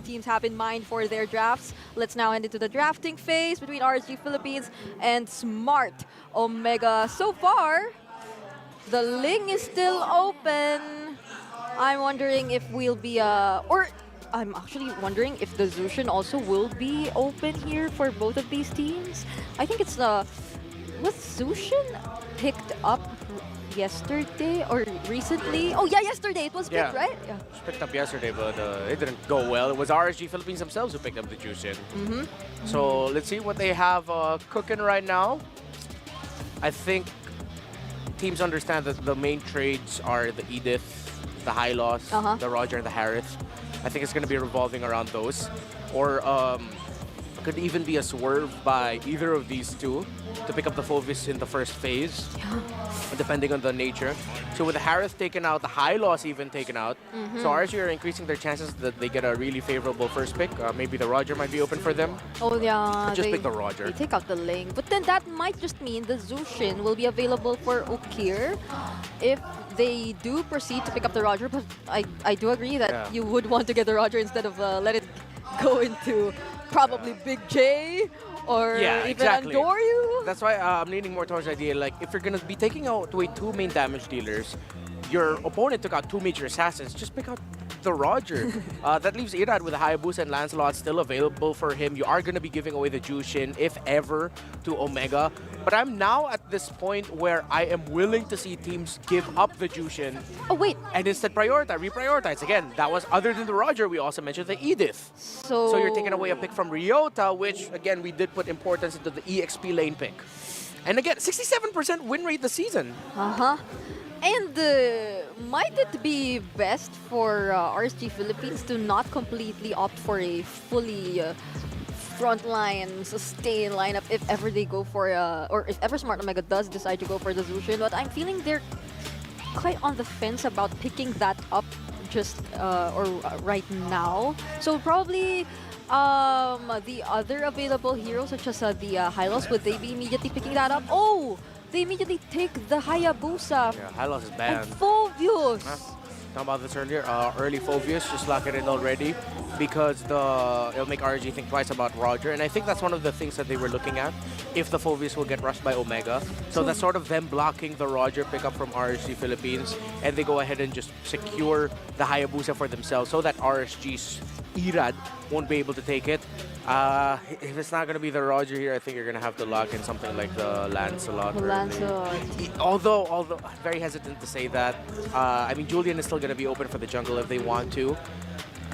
teams have in mind for their drafts. Let's now head into the drafting phase between RSG Philippines and Smart Omega. So far, the Ling is still open. I'm wondering if we'll be or I'm actually wondering if the Zushin also will be open here for both of these teams. I think it's was Zushin picked up yesterday or recently? Oh yeah, yesterday it was picked, right? Yeah. It was picked up yesterday, but it didn't go well. It was RSG Philippines themselves who picked up the Jushin. So let's see what they have cooking right now. I think teams understand that the main trades are the Edith, the Hylos, the Roger, and the Harith. I think it's going to be revolving around those. Or could even be a swerve by either of these two to pick up the Phovis in the first phase, depending on the nature. So with the Harith taken out, the Hylos even taken out, so RSG are increasing their chances that they get a really favorable first pick. Maybe the Roger might be open for them. Oh yeah, Just pick the Roger. They take out the Ling, but then that might just mean the Zushin will be available for Ukir if they do proceed to pick up the Roger. But I do agree that you would want to get the Roger instead of let it go into probably Big J or even Andoryu. That's why I'm leaning more towards the idea, like, if you're going to be taking out away two main damage dealers, your opponent took out two major assassins, just pick out the Roger. That leaves Irad with the Hayabusa and Lancelot still available for him. You are going to be giving away the Jushin, if ever, to Omega. But I'm now at this point where I am willing to see teams give up the Jushin. Oh, wait. And instead reprioritize. Again, that was other than the Roger, we also mentioned the Edith. So you're taking away a pick from Ryota, which, again, we did put importance into the EXP lane pick. And again, 67% win rate this season. And might it be best for RSG Philippines to not completely opt for a fully frontline, sustain lineup if ever they go for, or if ever Smart Omega does decide to go for the Zushin? But I'm feeling they're quite on the fence about picking that up just right now. So probably the other available heroes, such as the Hylos, would they be immediately picking that up? Oh! They immediately take the Hayabusa. Yeah, Hylos is banned. And Phovius. Talking about this earlier, early Phovius, just lock it in already because it'll make RG think twice about Roger. And I think that's one of the things that they were looking at, if the Phovius will get rushed by Omega. So that's sort of them blocking the Roger pickup from RSG Philippines, and they go ahead and just secure the Hayabusa for themselves so that RSG's Irad won't be able to take it. If it's not going to be the Roger here, I think you're going to have to lock in something like the Lancelot. Although I'm very hesitant to say that. I mean, Julian is still going to be open for the jungle if they want to.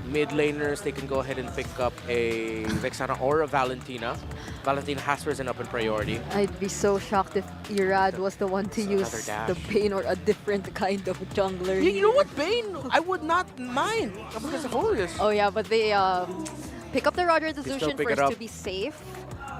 Mid laners, they can go ahead and pick up a Vexana or a Valentina. Valentina has risen up in priority. I'd be so shocked if Irad was the one to use the Bane or a different kind of jungler. You know what, Bane? I would not mind because of Holius. Oh yeah, but they pick up the Roger and the Zushin first to be safe.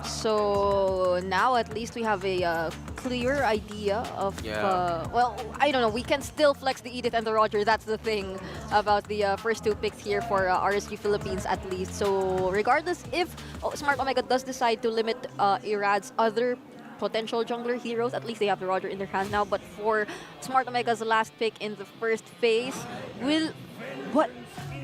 So now at least we have a clear idea of, well, I don't know, we can still flex the Edith and the Roger. That's the thing about the first two picks here for RSG Philippines at least. So regardless if Smart Omega does decide to limit Irad's other potential jungler heroes, at least they have the Roger in their hands now. But for Smart Omega's last pick in the first phase,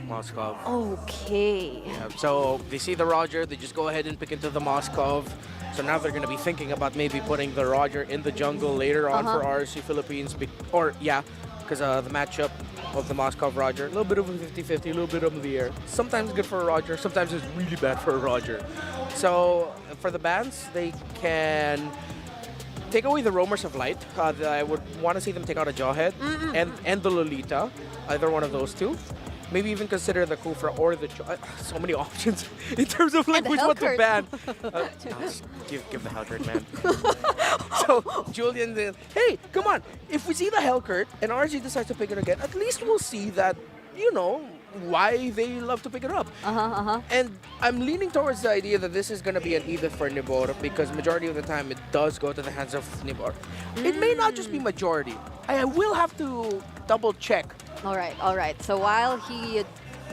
Moskov. Okay. So they see the Roger, they just go ahead and pick into the Moskov. So now they're going to be thinking about maybe putting the Roger in the jungle later on for RSG Philippines. Because the matchup of the Moskov Roger, a little bit of a 50-50, a little bit up in the air. Sometimes good for a Roger, sometimes it's really bad for a Roger. So for the bans, they can take away the Roamers of Light. I would want to see them take out a Jawhead and the Lolita, either one of those two. Maybe even consider the Kufra or the... so many options in terms of like which one to ban. Give the Hellcurt, man. So Julian, hey, come on. If we see the Hellcurt and RG decides to pick it again, at least we'll see that, you know, why they love to pick it up. And I'm leaning towards the idea that this is going to be an Edith for Nibor because majority of the time it does go to the hands of Nibor. It may not just be majority. I will have to double check. All right. So while he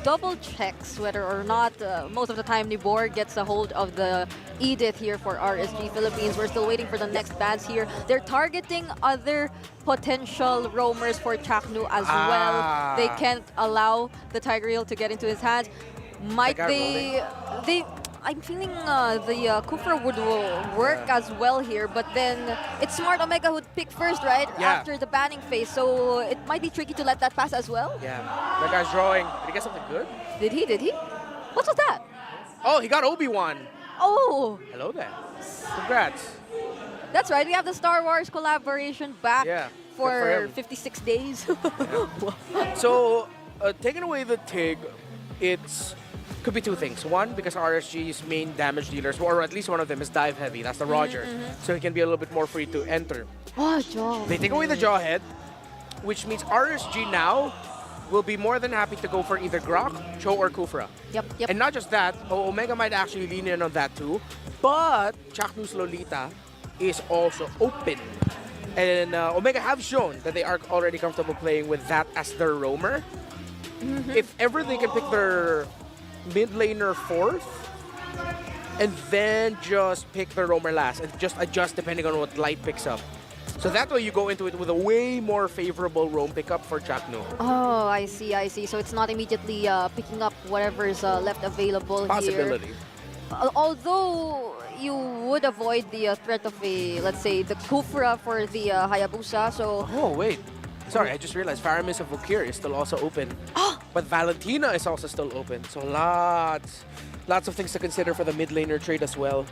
double checks whether or not most of the time Nibor gets a hold of the Edith here for RSG Philippines, we're still waiting for the next bans here. They're targeting other potential roamers for Chaknu as well. They can't allow the Tiger Eel to get into his hands. Might guy they? I'm feeling the Kufra would work as well here, but then it's Smart Omega who'd pick first, right? Yeah. After the banning phase, so it might be tricky to let that pass as well. Yeah. That guy's drawing. Did he get something good? Did he? Did he? What was that? Oh, he got Obi-Wan. Oh, Hello there. Congrats. that's right. We have the Star Wars collaboration back Yeah, for good for him. 56 days. So, taking away the TIG, it's could be two things. One, because RSG's main damage dealers, or at least one of them, is dive heavy. That's the Roger. So he can be a little bit more free to enter. Oh, Jaw. They take away the Jawhead, which means RSG now will be more than happy to go for either Grok, Cho, or Kufra. Yep, yep. And not just that, Omega might actually lean in on that too, but Chaknu's Lolita is also open. And Omega have shown that they are already comfortable playing with that as their roamer. If ever they can pick their mid laner fourth, and then just pick their roamer last, and just adjust depending on what light picks up. So that way you go into it with a way more favorable roam pickup for Chaknu. Oh, I see, I see. So it's not immediately picking up whatever's left available Possibility. here. Although you would avoid the threat of a, let's say, the Kufra for the Hayabusa. So Oh, wait. Sorry, I just realized Faramis of Vokir is still also open. But Valentina is also still open. So lots of things to consider for the mid laner trade as well.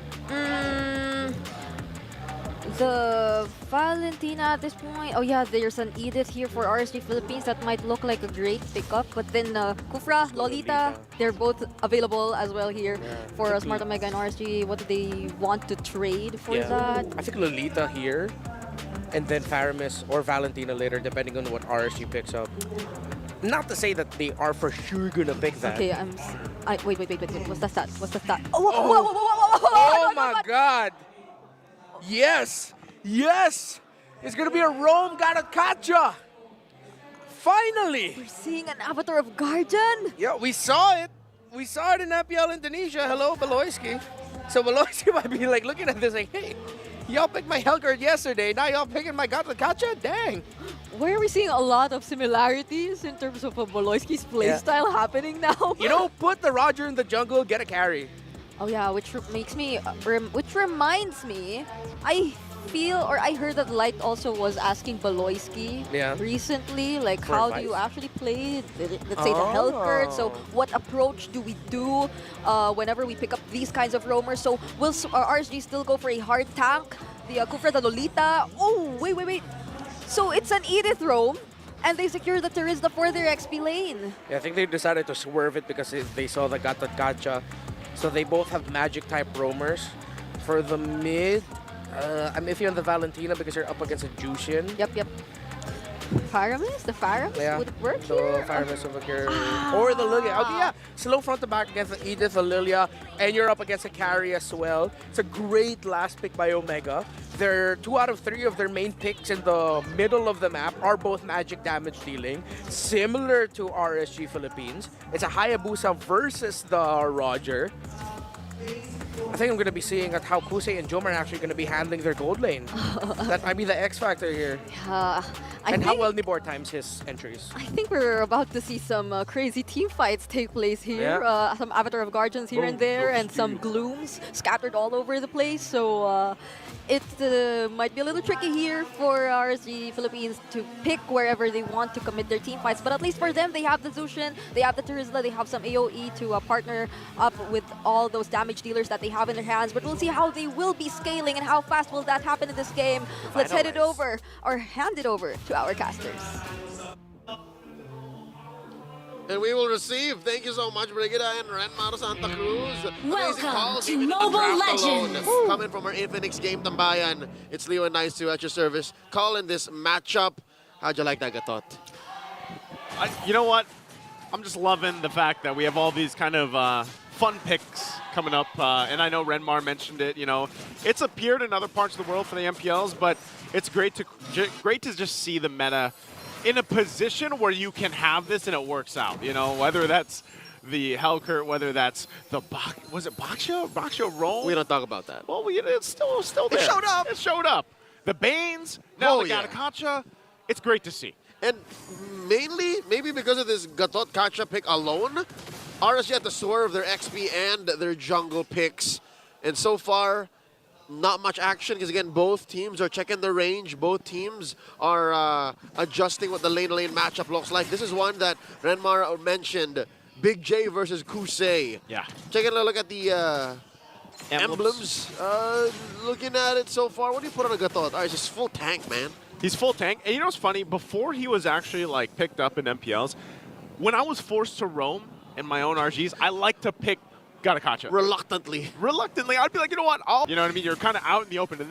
the Valentina at this point. Oh yeah, there's an Edith here for RSG Philippines that might look like a great pickup. But then Kufra, Lolita, they're both available as well here for Smart Omega and RSG. What do they want to trade for that? I think Lolita here, and then Faramis or Valentina later, depending on what RSG picks up. Not to say that they are for sure gonna pick that. Okay, wait. What's the stat? What's the stat? Oh, Oh my God! Yes! Yes! It's gonna be a Rome Garakatcha! Finally! We're seeing an avatar of Guardian. Yeah, we saw it. We saw it in MPL Indonesia. Hello, Baloyski. So Baloyski might be like looking at this like, hey, y'all picked my Hellguard yesterday. Now y'all picking my Garakatcha? Dang. Why are we seeing a lot of similarities in terms of Boloyski's playstyle happening now? You know, put the Roger in the jungle, get a carry. Oh yeah, which makes me, which reminds me, I feel or I heard that Light also was asking Baloyski recently, like how do you actually play, let's say the Hellguard. So what approach do we do whenever we pick up these kinds of roamers? So will RSG still go for a hard tank? The Kufra, the Lolita. Oh wait. So it's an Edith roam, and they secure the Terizla for their XP lane. Yeah, I think they decided to swerve it because they saw the Garakatcha. So they both have magic type roamers. For the mid, I'm iffy on the Valentina because you're up against a Jushin. Yep. Faramis? The Faramis? Would it work so here? Faramis over here. Or the Lilia. Okay, yeah. Slow front to back against the Edith, the Lilia, and you're up against a carry as well. It's a great last pick by Omega. 2 out of 3 of their main picks in the middle of the map are both magic damage dealing, similar to RSG Philippines. It's a Hayabusa versus the Roger. I think I'm going to be seeing at how Kusei and Jom are actually going to be handling their gold lane. That might be the X factor here. And how well Nibor times his entries. I think we're about to see some crazy team fights take place here. Some Avatar of Guardians here and there, and some Glooms scattered all over the place. So it might be a little tricky here for RSG Philippines to pick wherever they want to commit their team fights. But at least for them, they have the Zushin, they have the Terizla, they have some AoE to partner up with all those damage dealers that they have in their hands. But we'll see how they will be scaling and how fast will that happen in this game. Let's head it over, or hand it over to our casters. And we will receive, thank you so much, Brigida and Renmar Santa Cruz. Welcome to Mobile Legends. Coming from our Infinix game tambayan, it's Leo and Nice 2 at your service. Calling this matchup. How'd you like that, Gatot? You know what? I'm just loving the fact that we have all these kind of fun picks coming up. And I know Renmar mentioned it, you know. It's appeared in other parts of the world for the MPLs, but it's great to just see the meta in a position where you can have this and it works out, you know, whether that's the Hellkurt, whether that's the was it Baksha Roll? We don't talk about that. Well, it's still there. It showed up. It showed up. The Banes, now the Garakatcha. It's great to see. And mainly, maybe because of this Gatot Kacha pick alone, RSG had to swerve their XP and their jungle picks. And so far, not much action because, again, both teams are checking their range. Both teams are adjusting what the lane-to-lane matchup looks like. This is one that Renmar mentioned. Big J versus Kusei. Yeah. Taking a look at the emblems. Looking at it so far, what do you put on a Gatot? All right, it's just full tank, man. He's full tank. And you know what's funny? Before he was actually like picked up in MPLs, when I was forced to roam in my own RGs, I like to pick Garakacha. Reluctantly. Reluctantly, I'd be like, you know what? You know what I mean? You're kind of out in the open, and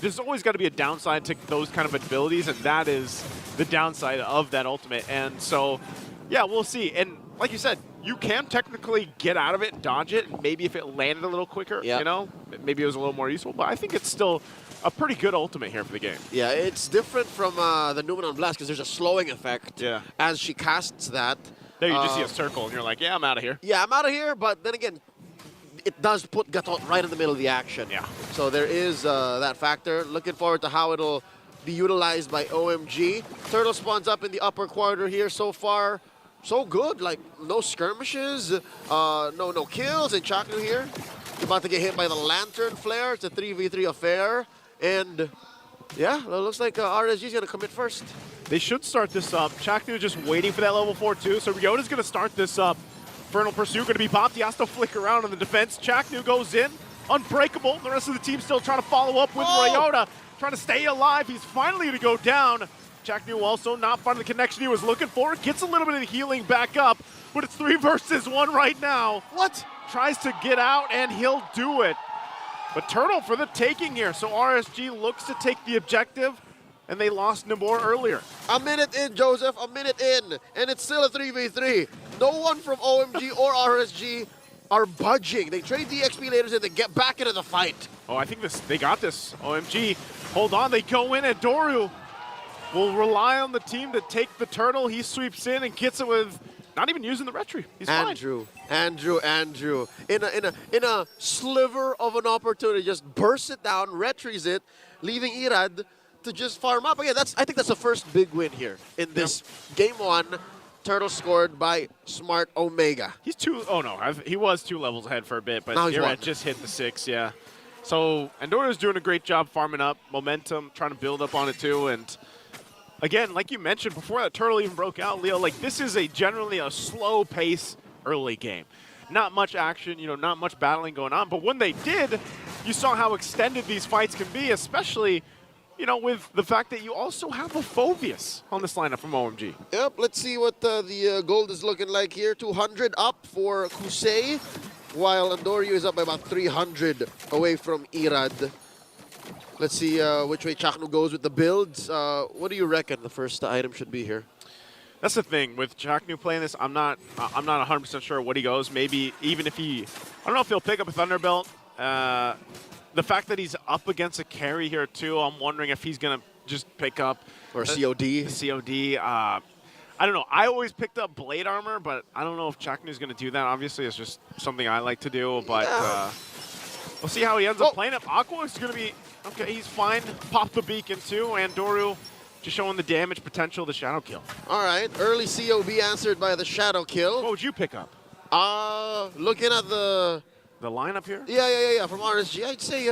there's always got to be a downside to those kind of abilities, and that is the downside of that ultimate. And so, yeah, we'll see. And like you said, you can technically get out of it and dodge it, and maybe if it landed a little quicker, you know, maybe it was a little more useful. But I think it's still a pretty good ultimate here for the game. Yeah, it's different from the Numenon Blast because there's a slowing effect as she casts that. There you just see a circle, and you're like, yeah, I'm out of here. Yeah, I'm out of here, but then again, it does put Gatot right in the middle of the action. Yeah. So there is that factor. Looking forward to how it'll be utilized by OMG. Turtle spawns up in the upper quarter here so far. So good, like no skirmishes, no kills, and Chaknu here about to get hit by the Lantern Flare. It's a 3v3 affair, and yeah, it looks like RSG is gonna commit first. They should start this up. Chaknu just waiting for that level 4 too, so Ryota's gonna start this up. Infernal Pursuit gonna be popped. He has to flick around on the defense. Chaknu goes in, unbreakable. The rest of the team still trying to follow up with Ryota, trying to stay alive. He's finally gonna go down. Chaknu also not finding the connection he was looking for. Gets a little bit of the healing back up, but it's 3 versus 1 right now. What? Tries to get out, and he'll do it. But Turtle for the taking here. So RSG looks to take the objective, and they lost Nabor earlier. A minute in, Joseph, a minute in, and it's still a 3v3. No one from OMG or RSG are budging. They trade the XP laters and they get back into the fight. Oh, I think they got this. OMG, hold on, they go in, and Doru will rely on the team to take the Turtle. He sweeps in and gets it with not even using the retry. He's Andrew. In a sliver of an opportunity, just bursts it down, retries it, leaving Irad to just farm up. Again, I think that's the first big win here in this game 1. Turtle scored by Smart Omega. He's he was 2 levels ahead for a bit, but Irad just hit the 6, yeah. So Andora's doing a great job farming up momentum, trying to build up on it too, and again, like you mentioned, before that Turtle even broke out, Leo, like this is generally a slow pace early game. Not much action, not much battling going on, but when they did, you saw how extended these fights can be, especially, with the fact that you also have a Phobius on this lineup from OMG. Yep, let's see what the gold is looking like here. 200 up for Kusei, while Andoryu is up by about 300 away from Irad. Let's see which way Chaknu goes with the builds. What do you reckon the first item should be here? That's the thing with Chaknu playing this. I'm not 100% sure what he goes. Maybe even if I don't know if he'll pick up a Thunderbolt. The fact that he's up against a carry here too, I'm wondering if he's gonna just pick up COD. COD. I don't know. I always picked up Blade Armor, but I don't know if Chaknu's gonna do that. Obviously, it's just something I like to do, but we'll see how he ends up playing it. Aqua is gonna be okay. He's fine. Pop the beacon too, and Doru just showing the damage potential of the Shadow Kill. All right, early COB answered by the Shadow Kill. What would you pick up? Looking at the lineup here? Yeah. From RSG, I'd say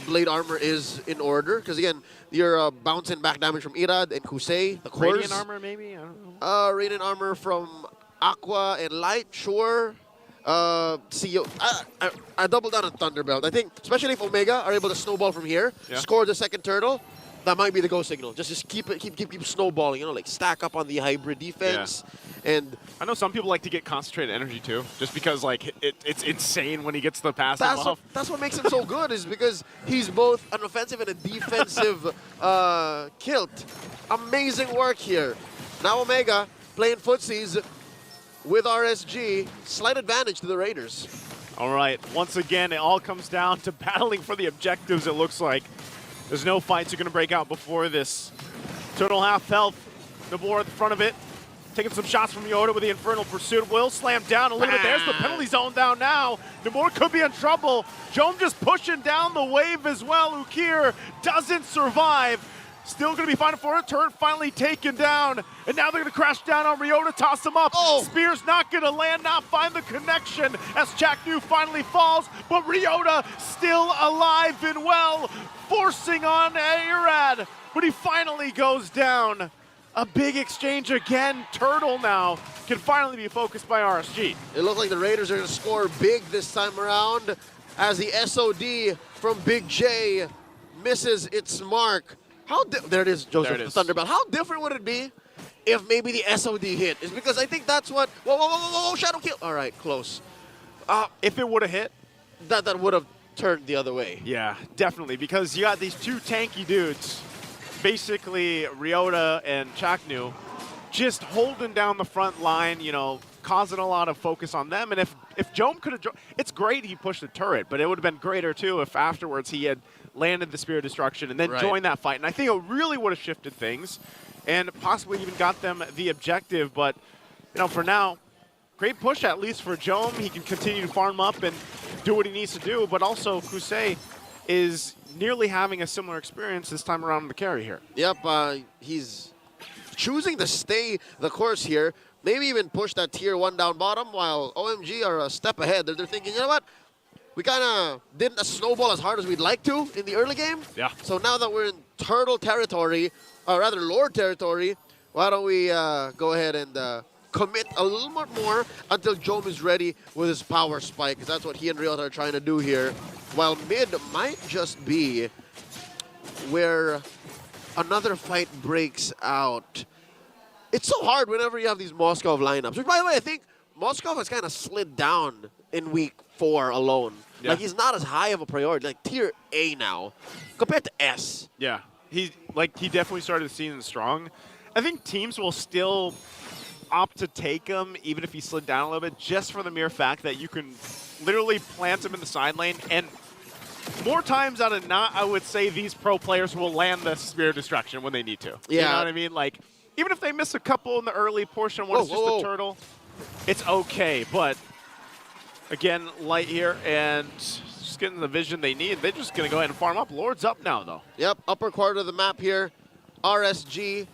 Blade Armor is in order because again, you're bouncing back damage from Irad and Kusei. The cores. Radiant Armor, maybe. I don't know. Radiant Armor from Aqua and Light, sure. I double down on Thunderbelt. I think, especially if Omega are able to snowball from here, score the second turtle, that might be the go signal. Just keep snowballing. Like stack up on the hybrid defense. And I know some people like to get concentrated energy too, just because like it's insane when he gets the passive off. That's what makes him so good, is because he's both an offensive and a defensive kilt. Amazing work here. Now Omega playing footsies with RSG. Slight advantage to the Raiders. All right, once again, it all comes down to battling for the objectives, it looks like. There's no fights are going to break out before this. Turtle half health. Nabor at the front of it. Taking some shots from Yoda with the Infernal Pursuit. Will slam down a little bit. There's the penalty zone down now. Nabor could be in trouble. Jom just pushing down the wave as well. Ukir doesn't survive. Still going to be fighting for it. Turret finally taken down. And now they're going to crash down on Ryota, toss him up. Oh. Spear's not going to land, not find the connection as Chaknu finally falls. But Ryota still alive and well, forcing on Irad. But he finally goes down. A big exchange again. Turtle now can finally be focused by RSG. It looks like the Raiders are going to score big this time around as the SOD from Big J misses its mark. There it is, Joseph, There it is. the Thunderbelt. How different would it be if maybe the SOD hit? Is because I think that's what... Whoa, Shadow Kill. All right, close. If it would have hit, That would have turned the other way. yeah, definitely, because you got these two tanky dudes, basically Ryota and Chaknu, just holding down the front line, you know, causing a lot of focus on them. And if Jome could have, it's great he pushed the turret, but it would have been greater too if afterwards he had landed the Spear of Destruction and then Right. joined that fight. And I think it really would have shifted things and possibly even got them the objective. But, you know, for now, great push at least for Jome. He can continue to farm up and do what he needs to do, but also Kusei is nearly having a similar experience this time around in the carry here. Yep, he's choosing to stay the course here. Maybe even push that tier 1 down bottom while OMG are a step ahead. They're thinking, you know what? We kind of didn't snowball as hard as we'd like to in the early game. Yeah. So now that we're in turtle territory, or rather Lord territory, why don't we go ahead and commit a little bit more until Jome is ready with his power spike, because that's what he and Ryota are trying to do here. While mid might just be where another fight breaks out. It's so hard whenever you have these Moskov lineups. Which, by the way, I think Moskov has kind of slid down in week 4 alone. Yeah. Like, he's not as high of a priority, like tier A now, compared to S. Yeah, he definitely started the season strong. I think teams will still opt to take him, even if he slid down a little bit, just for the mere fact that you can literally plant him in the side lane. And more times out of not, I would say these pro players will land the Spear of Destruction when they need to. Yeah. You know what I mean? Like, even if they miss a couple in the early portion when it's just a turtle, it's okay. But again, light here and just getting the vision they need. They're just going to go ahead and farm up. Lord's up now, though. Yep, upper quarter of the map here. RSG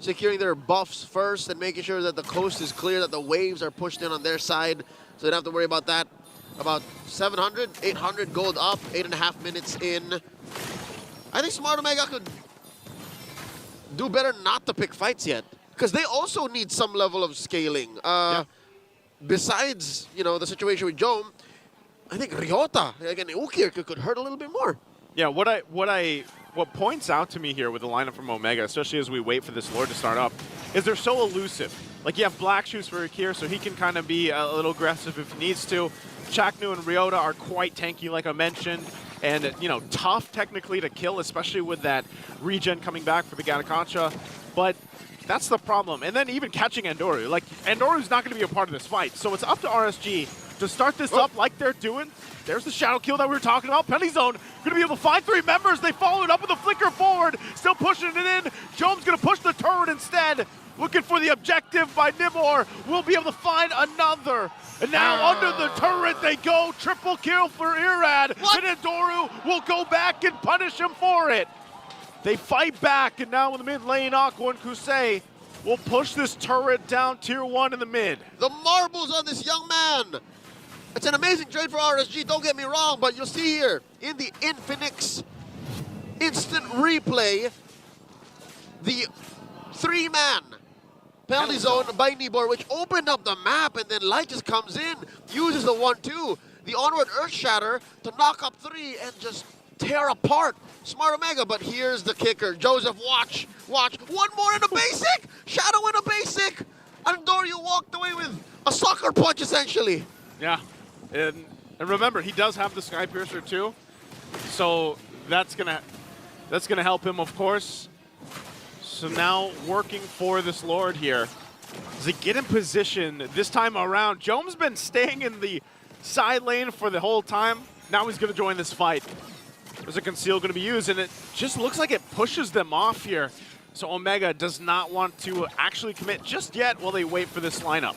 securing their buffs first and making sure that the coast is clear, that the waves are pushed in on their side, so they don't have to worry about that. About 700, 800 gold up, 8.5 minutes in. I think Smart Omega could do better not to pick fights yet, because they also need some level of scaling. Besides, you know, the situation with Jome, I think Ryota, again, Ukir could hurt a little bit more. Yeah, what points out to me here with the lineup from Omega, especially as we wait for this Lord to start up, is they're so elusive. Like, you have Black Shoes for Akir, so he can kind of be a little aggressive if he needs to. Chaknu and Ryota are quite tanky, like I mentioned, and, you know, tough technically to kill, especially with that regen coming back for the Gatakancha. But that's the problem. And then even catching Andoru. Like, Andoru's not going to be a part of this fight, so it's up to RSG to start this up like they're doing. There's the shadow kill that we were talking about. Penny Zone going to be able to find 3 members. They follow it up with a flicker forward. Still pushing it in. Jome's going to push the turret instead. Looking for the objective by Nimor. We'll be able to find another. And now under the turret they go. Triple kill for Irad. And Andoru will go back and punish him for it. They fight back, and now in the mid lane, Aqua and Kusei will push this turret down tier 1 in the mid. The marbles on this young man. It's an amazing trade for RSG, don't get me wrong, but you'll see here in the Infinix instant replay, the 3-man penalty zone by Nibor, which opened up the map, and then Light just comes in, uses the 1-2, the onward Earth Shatter to knock up 3 and just tear apart Smart Omega. But here's the kicker. Joseph, watch. One more in a basic. Shadow in a basic. And Dorio walked away with a sucker punch, essentially. Yeah, and remember, he does have the Sky Piercer too, so that's gonna help him, of course. So now working for this Lord here. Does he get in position this time around? Jome's been staying in the side lane for the whole time. Now he's going to join this fight. There's a conceal going to be used, and it just looks like it pushes them off here. So Omega does not want to actually commit just yet while they wait for this lineup.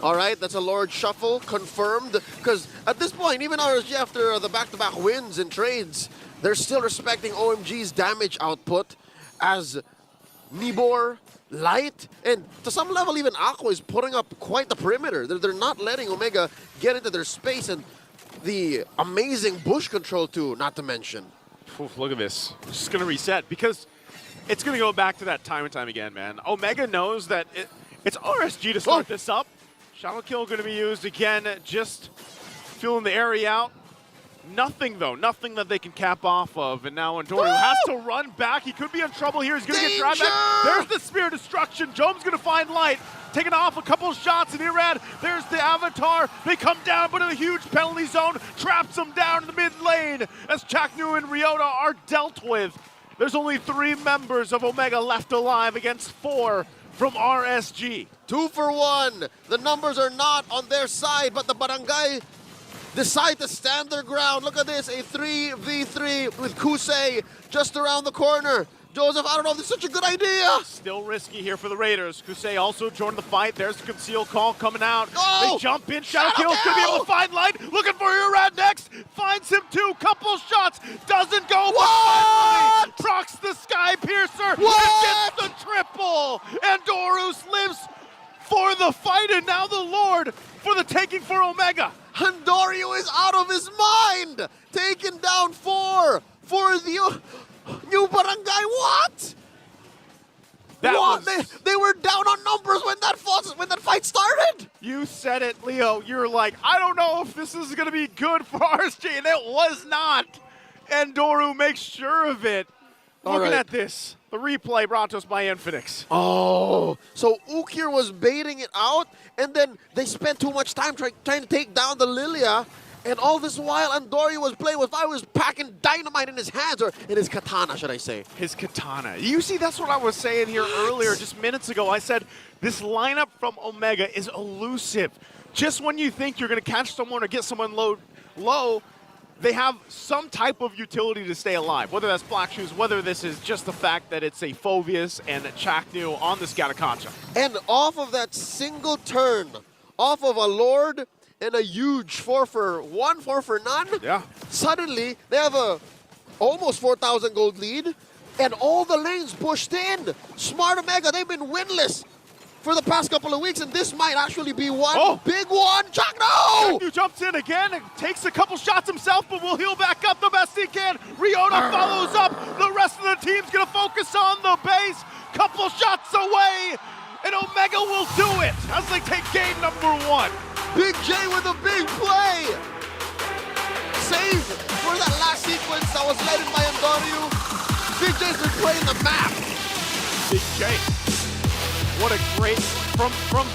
All right, that's a Lord Shuffle confirmed, because at this point, even RSG, after the back-to-back wins and trades, they're still respecting OMG's damage output. as Nibor, Light, and to some level even Aqua is putting up quite the perimeter. They're not letting Omega get into their space, and the amazing bush control too, not to mention. Oof, look at this. It's just going to reset because it's going to go back to that time and time again, man. Omega knows that it's RSG to start this up. Shadow Kill going to be used again, just filling the area out. Nothing, though. Nothing that they can cap off of. And now Andorio has to run back. He could be in trouble here. He's going to get dragged back. There's the Spear of Destruction. Jome's going to find Light. Taking off a couple of shots in Irad. There's the Avatar. They come down, but in a huge penalty zone. Traps them down in the mid lane as Chaknu and Ryota are dealt with. There's only 3 members of Omega left alive against 4 from RSG. 2 for 1. The numbers are not on their side, but the Barangay decide to stand their ground. Look at this, a 3v3 with Kusei just around the corner. Joseph, I don't know if this is such a good idea. Still risky here for the Raiders. Kusei also joined the fight. There's the conceal call coming out. Oh! They jump in. Shadow Kill's gonna be able to find Light. Looking for Irad next. Finds him too. Couple shots. Doesn't go. What? But finally procs the Sky Piercer. What? And gets the triple. And Dorus lives for the fight, and now the Lord for the taking for Omega. Andorio is out of his mind. Taken down 4 for the new Barangay. What? What? They were down on numbers when that fight started. You said it, Leo. You're like, I don't know if this is going to be good for RSG, and it was not. And Doru makes sure of it. Looking at this, the replay brought to us by Infinix. Oh, so Ukir was baiting it out, and then they spent too much time trying to take down the Lilia, and all this while Andorio was playing with fire, was packing dynamite in his hands, or in his katana, should I say. His katana. You see, that's what I was saying here earlier, just minutes ago. I said, this lineup from Omega is elusive. Just when you think you're going to catch someone or get someone low, they have some type of utility to stay alive, whether that's Black Shoes, whether this is just the fact that it's a Phoveus and a Chaknu on this Gatakacha. And off of that single turn, off of a Lord and a huge 4 for 1, 4 for none, suddenly they have a almost 4,000 gold lead, and all the lanes pushed in. Smart Omega, they've been winless for the past couple of weeks, and this might actually be one big one. Chaknu! Chaknu jumps in again and takes a couple shots himself, but will heal back up the best he can. Ryota follows up. The rest of the team's going to focus on the base. Couple shots away, and Omega will do it as they take game number 1. Big J with a big play. Save for that last sequence that was led in by Andorio. Big J's been playing the map. Big J. What a great, from